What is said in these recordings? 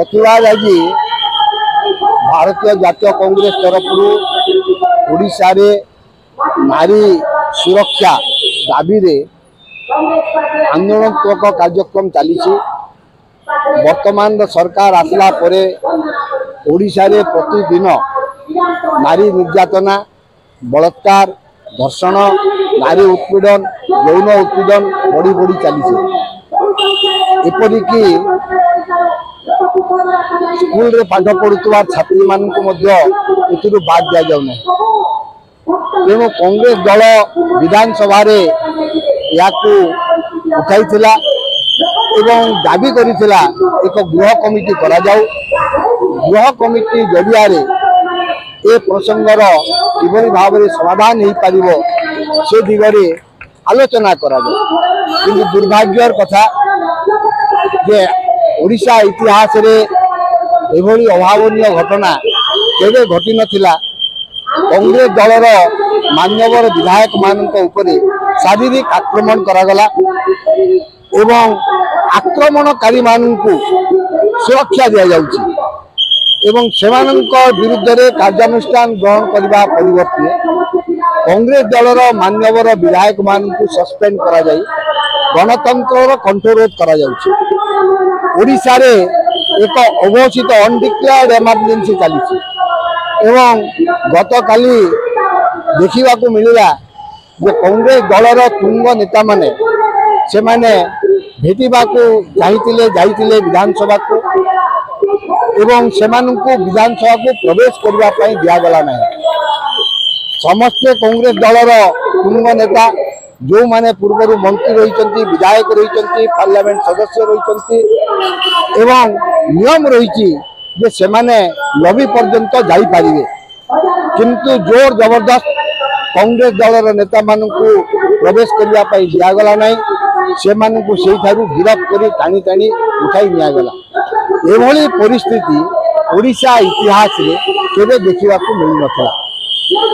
प्रतिवाद आज भारतीय जातीय कांग्रेस तरफ ओडिशा रे नारी सुरक्षा दाबी रे आंदोलनात्मक कार्यक्रम चली। वर्तमान सरकार आसला परे ओडिशा रे प्रतिदिन नारी निर्यातना, बलात्कार, धर्षण, नारी उत्पीड़न, यौन उत्पीड़न बढ़ी बढ़ी चली। एपरिकी स्कूल रे पाठ पढ़ुवा छात्री मानक बाद दि जाऊना। तेणु कांग्रेस दल विधानसभा या उठाई एवं दाबी करिथिला एक गृह कमिटी करा जाऊ। गृह कमिटी जरिया ए प्रसंगर किभली भाव में समाधान हो पारिबो से दिगरे आलोचना करा जाऊ। किंतु दुर्भाग्यर कथा जे ओडिशा इतिहास रे एभली अभावनीय घटना केबे घटी नथिला। कांग्रेस दलर मान्यवर विधायक मानक उपरे शारीरिक आक्रमण करागला एवं आक्रमणकारी मानकु सुरक्षा दिया जाउची एवं सेमानक विरुद्ध रे कार्यानुष्ठान ग्रहण करबा परिवर्ते कांग्रेस दलर मान्यवर विधायक मानकु सस्पेंड करा जाई गणतंत्र कंठरोध करा जाउची। ओडिशा रे एक अघोषित अनडिक्लेयर्ड इमरजेंसी चली एवं गतकाली देखा मिलला जे कांग्रेस दलर तुंग नेता माने से माने भेटिबा जाइतिले विधानसभा को एवं सेमानंकु विधानसभा को प्रवेश करबा पई दिया गला नहीं। समस्त कांग्रेस दलर तुंग नेता जो माने पूर्व मंत्री रही, विधायक रही, पार्लियामेंट सदस्य रही एवं नियम रही जे से माने लबी पर्यंत जाई पारिबे। किंतु जोर जबरदस्त कांग्रेस दलर नेता मानकु प्रवेश करबा पई दिया गला नहीं। से मानकु सेही थारु गिरफ करी टाणी टाणी उठाई निया गला। एभली परिस्थिति ओडिशा इतिहास रे केबे देखिबा को मिल नथला।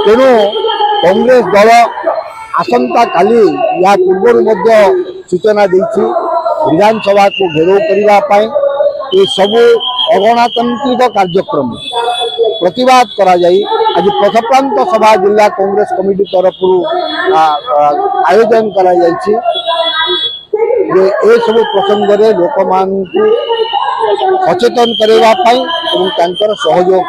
तेणु कांग्रेस दल आसंता काली या पूर्व सूचना देछि विधानसभा को घेराव करबा पई ए सबु अगणतांत्रिक कार्यक्रम प्रतिवाद करा जाई। आज पथप्रांत सभा जिला कांग्रेस कमिटी तरफ आयोजन करा जायछि जे ए सब प्रसंग रे लोक मान सचेतन करबा पई एवं तांकर सहयोग